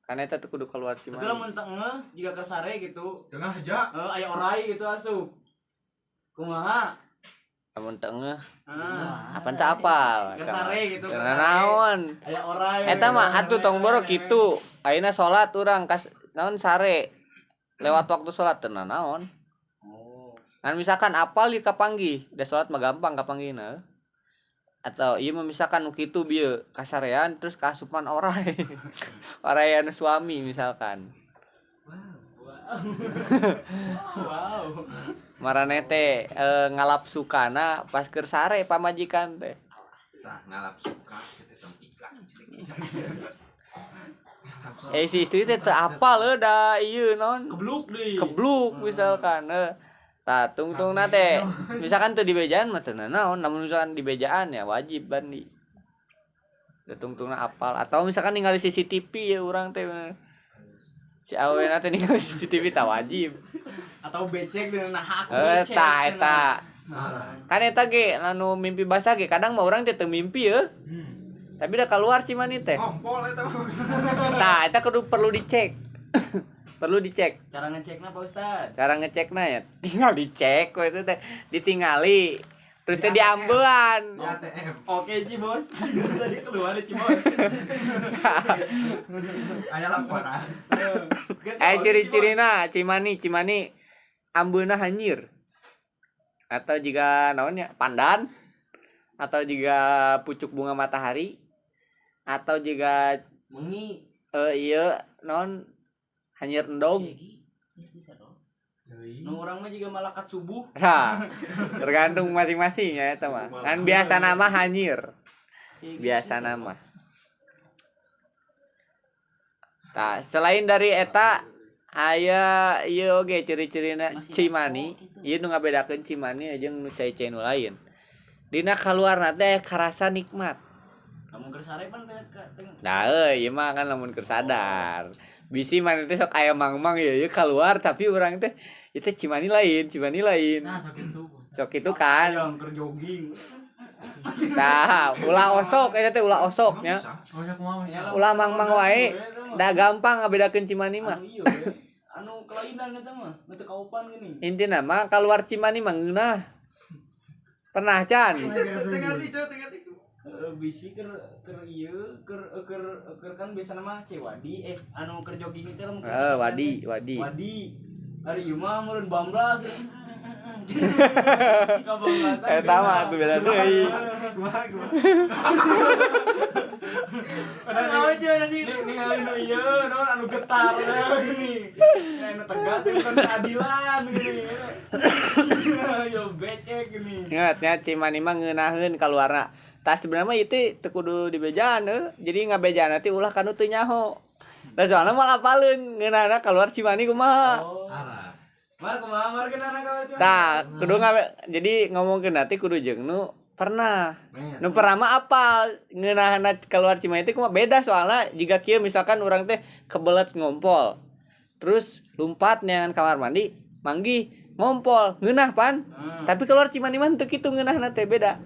Karena eta teh kudu keluar Tapi cimani. lamun teu ngeuh jiga keur sare gitu. Tengah aja. Aya orai gitu asup. Kumaha? Lamun teu ngeuh, Ah, apa teu apal. keur sare gitu. keur Teu sare. naon. Aya orai. Eta mah atuh tong boro kitu. Ayeuna salat urang kas naon sare. Lewat waktu salat teu naon. Oh. Kan misalkan apal di kapanggih, da salat mah gampang kapanggihna. Atau ieu mah misalkan nu kitu bieu kasarean terus kasupan orai. Orai anu suami misalkan. Wow. Marane teh ngalap sukana pas keur sare pamajikan teh. Tah ngalap suka situ tong iclak. Si istri teh teu apal da ieu naon Kebluk deui. kebluk misalkan tah tungtungna teh misalkan teu dibejaan mah teu naon namun misalkan dibejaan ya wajib bandi teu tungtungna apal atau misalkan ningali CCTV ya urang teh si awena teh ningali CCTV tah wajib Atau becek dengan nah aku becek. tah eta Nah. kan eta ge anu mimpi basah ge kadang mah urang teh teu mimpi ya tapi da keluar cimani teh Ngompol eta mah. tah eta kudu perlu dicek perlu dicek Cara ngecekna Pak Ustad. cara ngecekna ya tinggal dicek we teh ditingali terus teh diambelan Di ATM. Oke Ci Bos. Tadi keluar Ci Bos. Aya laporan. ciri-cirina cimani ambeuna hanyir atau jika naonnya pandan atau jika pucuk bunga matahari atau jika Mengi. iya naon hanyir endog. Nu urang mah juga malakat subuh. Nah, tergantung masing-masing ya eta mah. Kan biasa nama hanyir. Biasa nama. Tah, selain dari eta aya ieu oge ciri-cirina cimani. Ieu nu ngabedakeun cimani jeung nu cai-cai nu lain. Dina kaluarna teh karasa nikmat. Kamu keur sare pan teh Nah, ieu mah kan lamun keur sadar. Bisi maneh teh sok aya mangmang ya ieu keluar tapi urang teh itu cimani lain. Nah, sok itu. Sok itu kan. yang keur jogging. Nah, ulah osok eta teh ulah osok nya. Masa kumaha Mas? Ulah mangmang wae. Da gampang ngabedakeun cimani mah. Anu ieu we. Anu kelainan eta mah, nu teu kaupan geuning. Intina mah keluar cimani mah ngeunah. Pernah can? Tengah ticu. Bisi keur ieu keur kan biasana mah cewadi anu keur jogging teh lamun Wadi. Ari ieu mah meureun bamblas. Eta mah tuh beda deui. Gua. Padahal awewe anjing ningali nu ieu naon anu getar gini. Anu tegak teh bukan keadilan gini. Yo becek gini. Ingat nya cimani mah ngeunaheun kaluarna. Tah sebenarnya mah ieu teu kudu dibejaan jadi ngabejaan teh ulah kanu teu nyaho. Lah soalna mah apaleun ngeunahna keluar cimani kumaha. Oh. Arah. Mar kumaha mar geunana ka cuma. Tah, kudu jadi ngomongkeun nanti kudu jeung nu pernah. Nu pernah mah apal ngeunahna keluar cimani teh kumaha beda soalna jika kieu misalkan urang teh kebelet ngompol. Terus lumpat neangan kamar mandi, manggih ngompol, ngeunah pan. Tapi keluar cimani mah teu kitu ngeunahna teh beda.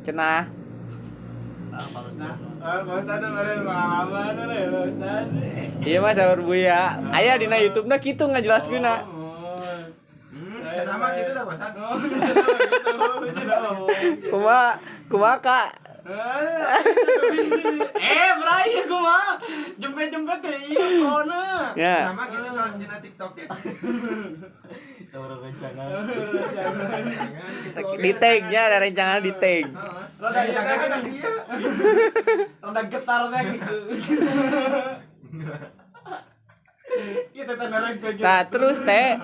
Cenah. Pak Ustad meureun pengalaman Pak Ustad. Ieu mah saur buya. Aya dina YouTube-na kitu ngajelaskeunna. Cenah mah kitu tah Basan. Kumaha Kak? Bray kumaha? Jempet-jempet teh ieu corona. Ya. Nama kitu soal dina TikTok ya. Saura rencana. Di tag-nya ada rencangan di tag. Rada Jangan dia. Rada getarnya gitu. Kita tanarang ke gitu. Nah, terus teh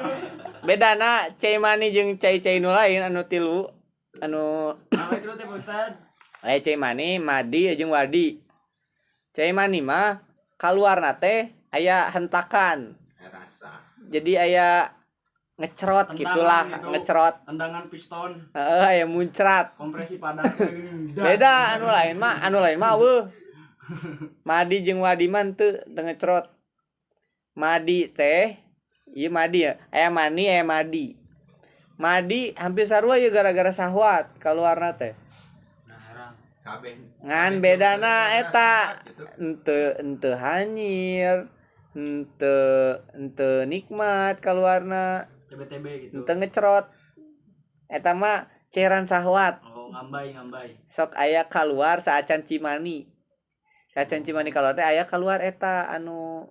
bedana cai mani jeung cai-cai nu lain anu tilu anu Apa itu teh Pak Ustad? Cai mani madi jeung wadi. Cai mani mah kaluarna teh aya hentakan. Rasa. Jadi aya ngecrot Tendangan gitulah, gitu. ngecrot. Tendangan piston, Aya muncrat. kompresi padat gini. Beda anu lain mah weuh. Madi jeung wadi mah teu ngecrot. Madi teh ieu madi ya. Aya mani aya madi. Madi hampir sarua ieu gara-gara sahwat kaluarna teh. Nah, herang. Kabeh. Ngan bedana eta Gitu. ente hanyir, ente nikmat kaluarna, TB gitu. ente ngecrot. Eta mah cairan sahwat. Oh, ngambai. Sok aya keluar saacan cimani. Saacan cimani keluar teh aya keluar eta anu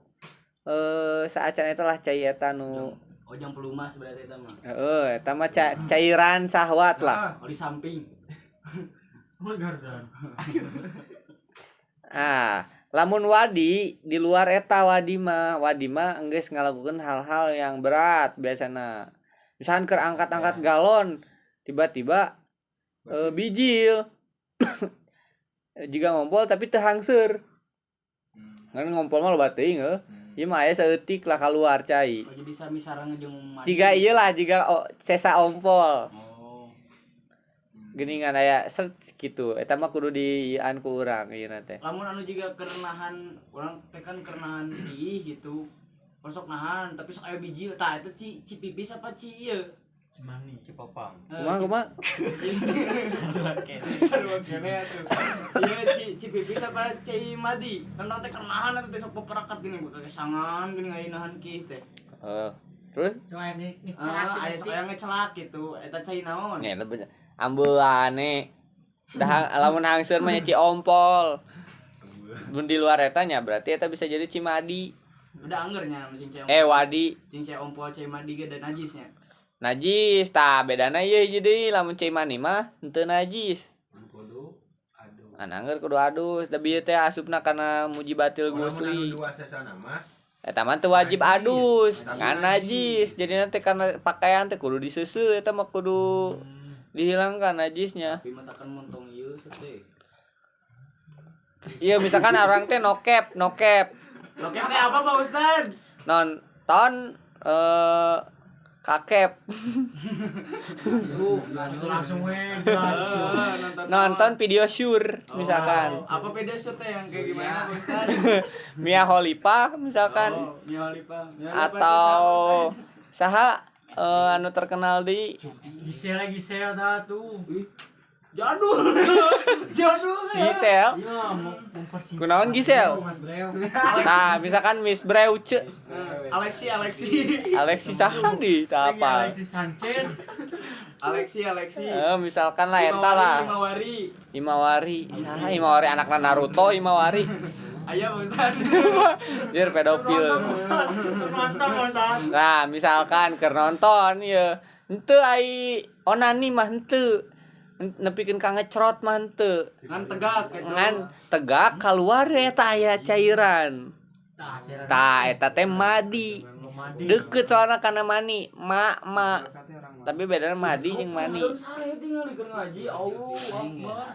saacan eta lah cai eta anu Ojang pelumas berarti eta mah. eta mah cairan sahwat lah. Ah, Oh, di samping. Oh, gardan. Lamun wadi di luar eta wadi mah enggeus ngalakukeun hal-hal yang berat biasana. Misalkan keur angkat-angkat galon tiba-tiba bijil. Jika ngompol tapi teu hangser. Ngan ngompol mah loba teuing heuh. Ieu mah aya saeutik lah keluar cai. Oh, jadi sami sareng jeung mandi. Jiga ieu lah jiga sesa ompol. Oh. Geuningan aya search gitu. Eta mah kudu diian ku urang ieu teh. Lamun anu jiga kerenahan urang teh kan kerenahan iih gitu. Sok nahan tapi sok aya bijil tah eta ci pipis apa ci ieu? Cimani. Cipopang. Kumaha? Sarua kene atuh. Ieu ci pipis apa ci madi? Kan teh kerenahan atuh besok peperakat gini bakal sangan geuning ayeuna kieu teh. Terus Cuma yang Aya sok aya ngecelak gitu. Eta cai naon? nya bener. Ambeane. Dah lamun hangseun mah ci ompol. Mun di luar eta nya berarti eta bisa jadi cimadi. Udah anggernya mesin cai. Wadi. Cing cai ompol cai madi ge dan najisnya. Najis tah bedana ieu hiji deui lamun cai mani mah henteu najis. Kudu aduh. Angger kudu adus da bieu teh asupna kana mujibatil gusli. Dua sesana mah. Eta mah teu wajib adus, ngan najis. Jadi nanti karena pakaian teh kudu diseuseu eta mah kudu dihilangkan najisnya. Tapi masakan montong ieu teh. Iya misalkan orang teh nokep. Lokep teh apa Pak Ustad? Nonton kakep. langsung jelas. Nonton video sure misalkan. Apa beda shoot teh yang kayak gimana Pak Ustad? Mia Khalifa misalkan Mia Khalifa. atau saha anu terkenal di Gisel dah tuh. Jadul kan? Gisel. Iya, mau mempersingkat. Kunaon Gisel? Mas Breo. Nah, misalkan Miss Breuce. Alexi saha di tah apa? Alexis Sanchez. Alexi. Misalkan lah eta lah. Himawari. Saha Himawari anakna Naruto Himawari. Aya Pak Ustad. Dia pedofil. Nonton Ustaz. Nah, misalkan keur nonton ieu. Henteu ai onani mah henteu. Nepikeun ka ngecrot mah henteu. Ngan tegak gitu. Ngan tegak keluar eta aya cairan. Tah eta teh madi. Deukeut soalna kana mani, ma. Tapi bedana madi jeung mani. Saya tinggal di ngaji. Allah Akbar.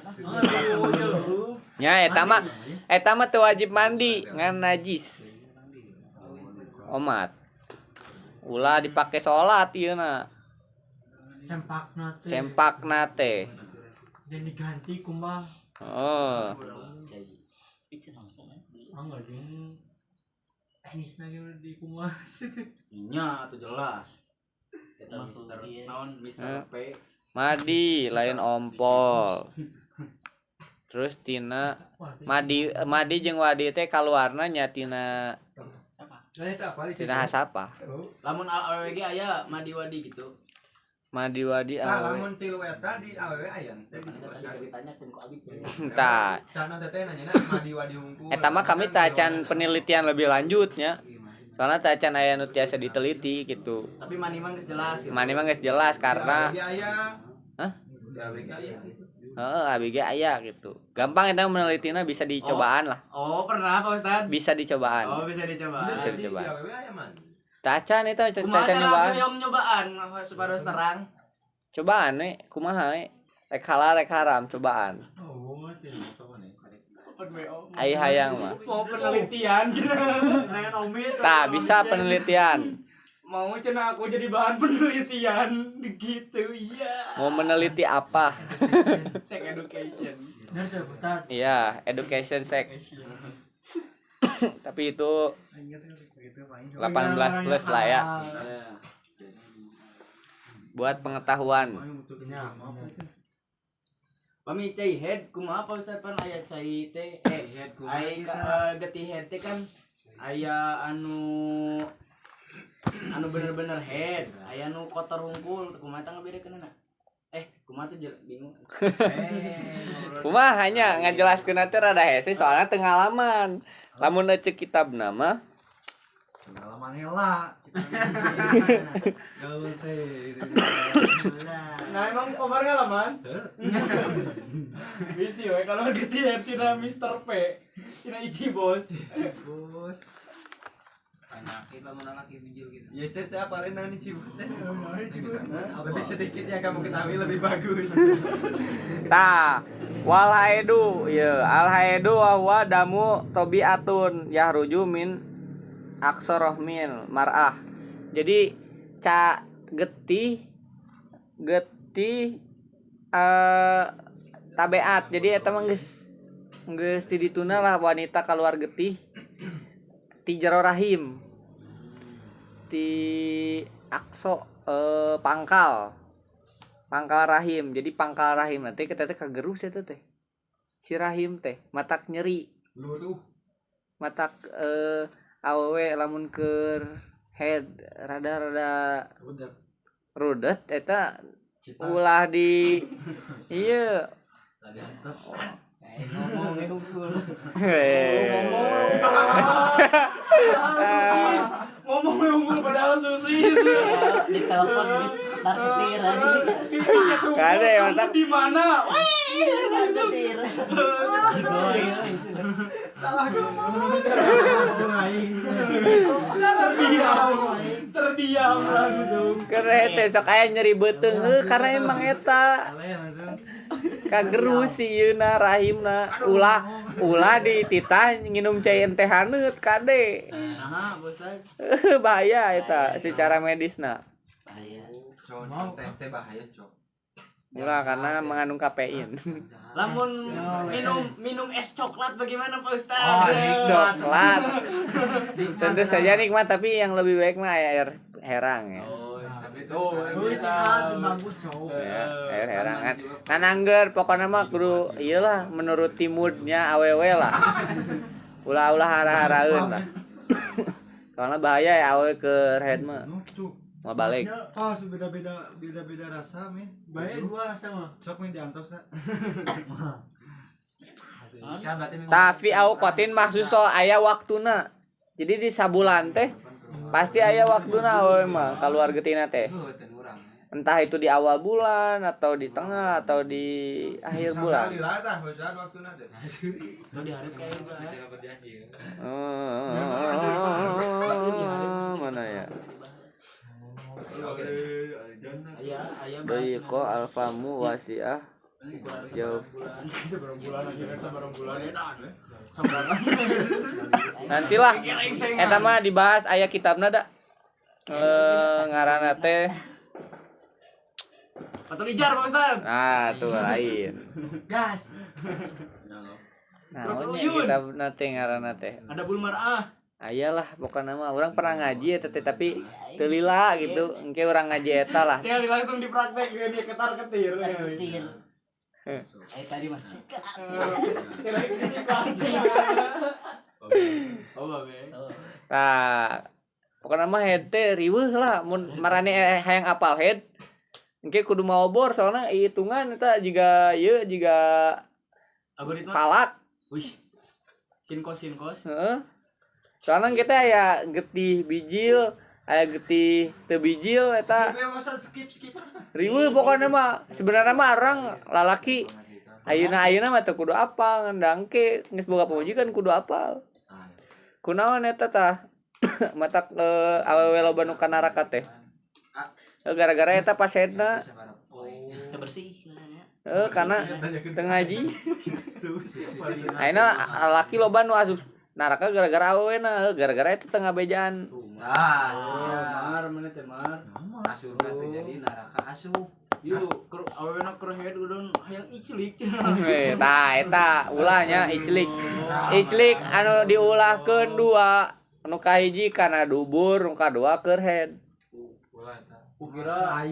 Nya eta mah teu wajib mandi ngan najis. Omat. Ulah dipake salat ieu na. Sempakna teh. Dan diganti kumaha? Oh. Picen langsung ya. Enggak jeung penisna ge di kumaha. Nya atuh jelas. Kita Mah Mister iya. naon Mister P. Madi lain ompol. Terus tina madi jeung wadi teh kaluarna nya tina hasapa. Lamun AWG aya madi-wadi gitu. Madi wadi awe. Lamun tilu eta di awewe aya teh. Ditanyakeun ku abi. Entah. Can teh nanya madi wadi hungkul. Eta mah kami teh acan penelitian lebih lanjutnya. Soalnya teh acan aya nu tiasa diteliti gitu. Tapi mani mah geus jelas gitu. Mani mah geus jelas karena aya. Hah? Di AWG aya gitu. Heeh, ABG aya gitu. Gampang eta menelitinya bisa dicobaan lah. Oh, pernah Pak Ustad? Bisa dicobaan. Oh, bisa dicoba. Bisa dicoba. Di AWW aya man. Tacan eta Kumaha tacan cara nyobaan. yang nyobaan separuh terang? Cobaan we kumaha we? Rek halal rek haram cobaan. Oh, open WO. ai hayang mah. Mau penelitian Dengan Omi itu. Tah bisa penelitian. mau cenah aku jadi bahan penelitian gitu iya. Mau meneliti apa? Sex education. Bener tuh, Ustaz. Iya, education sex. Tapi itu 18 plus lah ya. Buat pengetahuan. Pami cai head kumaha Pak Ustaz pan aya cai teh head kumaha geuti head teh kan aya anu bener-bener head, aya nu kotor hungkul, kumaha tah ngabedakeunna? Kumaha tuh bingung. Kumaha hanya ngajelaskeun teh rada hese soalnya teu ngalaman. Lamun eceuk kitabna mah Pengalaman heula. Gaul teh gitu. Nah emang Komar ngalaman? Bisi we kalau geuti tina Mr. P, tina Ichi Bos. Bos. Banyak itu menalaki bijil gitu. Ya cet apa lain nih Cibus teh? Lebih sedikit ya kamu ketahui lebih bagus. tah wal haedu ya al haedu wa damu tobiatun yahruju min aksorohmin mar'ah. Jadi geti tabeat. Jadi eta mah geus ti dituna lah wanita keluar getih ti jero rahim. Ti akso pangkal rahim. Jadi pangkal rahim nanti kita teh kagerus eta teh. Si rahim teh matak nyeri. Luruh. Matak awewe lamun keur head rada rudet eta ulah di ieu Ngomong hungkul. Ngomong unggul padahal susis. Di telepon bis parkir aja. Kade mantap Di mana? Parkir. Jigoy. Salah ngomong. Terdiam langsung. keren teh sok aya nyeri beuteung karena emang eta kagerus si ieuna rahimna ulah dititah nginum cai teh haneut kade. Nah, bosan. Bahaya eta secara medisna. Bahaya. Cok teh bahaya cok. Ulah karena mengandung kafein. Lamun minum es coklat bagaimana Pak Ustaz? Coklat. Tentu saja nikmat tapi yang lebih baik mah air herang ya. Bisa bagus cowok. Ya, air herang kan. Kan angger pokoknya mah kudu iyalah menuruti moodnya awewe lah. Ulah hara-haraeun lah. Soalnya bahaya ya awewe ke head mah. Mau balik. Oh, beda-beda rasa, men. Baik gua sama. Sok men diantos na. Tapi auqatin maksud so aya waktuna. Jadi di sabulan teh pasti aya waktuna we mah keluar geutina teh. Entah itu di awal bulan atau di tengah atau di akhir bulan. Sampai lila tah bosan waktuna teh. Lo diharap kayak Mana ya? Ayah Doyiko alfamu wasiah jauh. Nantilah eta mah dibahas aya kitabna da. Ngaranna teh. Atau lijar Pak Ustaz. Nah, tuh lain. Gas. Nah, kitabna teh ngaranna teh. Ada bulmarah. Ayalah pokoknya mah orang pernah ngaji eta teh tapi teu lila gitu. Engke urang ngaji eta lah. Tinggal langsung dipraktek dia ketar-ketir. Parkir. Tadi masih ka. Kira-kira disikat. Oh, babe. Nah, pokoknya mah head teh riweuh lah mun marane hayang apal head. Engke kudu maobor soalna hitungan eta jiga Algoritma. palak. Wih. Sinkos. Heeh. Soalnya kita aya getih bijil, aya getih teu bijil eta Skip. riweuh pokoknya mah. Sebenarnya mah orang lalaki ayeuna mah teu kudu apal ngendangke geus boga pamajikan kudu apal. Kunaon eta tah? Matak awewe loba nu kana neraka teh. Gara-gara eta pasena Bersih nanya. Karena teu ngaji. Tuh siapa sih? Ayeuna laki loba nu asup neraka gara-gara awena, gara-gara eta teu ngabejaan. Tah, mar mana teh mar. Asup teh jadi neraka asup. Yuk, awena keur head udon hayang iclik. Eta ulahnya iclik. Iclik anu diulahkeun dua. Nu kahiji kana dubur, nu kadua keur head. Kukira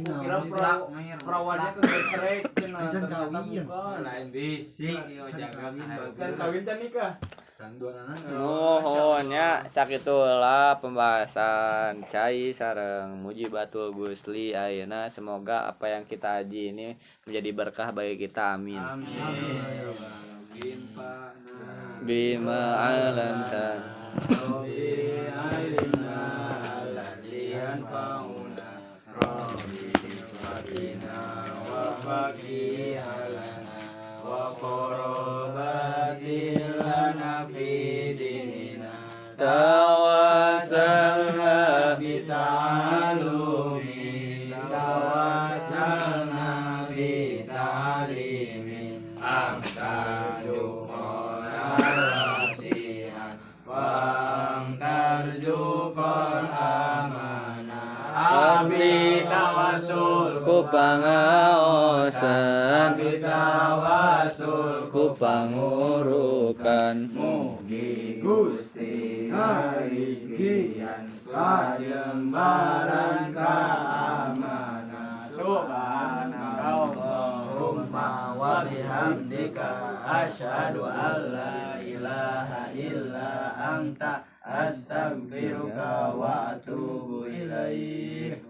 perawannya kegesrek cenah. Lain bisi ieu jaga kan kawin can nikah. Nuhun nya sakitulah pembahasan Cai sareng Mujibatul Gusli ayeuna, semoga apa yang kita haji ini menjadi berkah bagi kita, amin. Bima alantan Rabbi alimna alladhiyan fauna Rabbi fatina wa baki alana wa qorobatil lana fi dinina tawasalna bita'alumi tawasalna bita'alimin amtarjukona wasihan wa amtarjukon amanah abdi tawasul ku pangaosan abdi tawasul ku pangurukan mugi Gusti harikian kajembaran keamanan subhanakallahumma wa bihamdika asyhadu an la ilaha illa anta astaghfiruka wa atubu ilaik.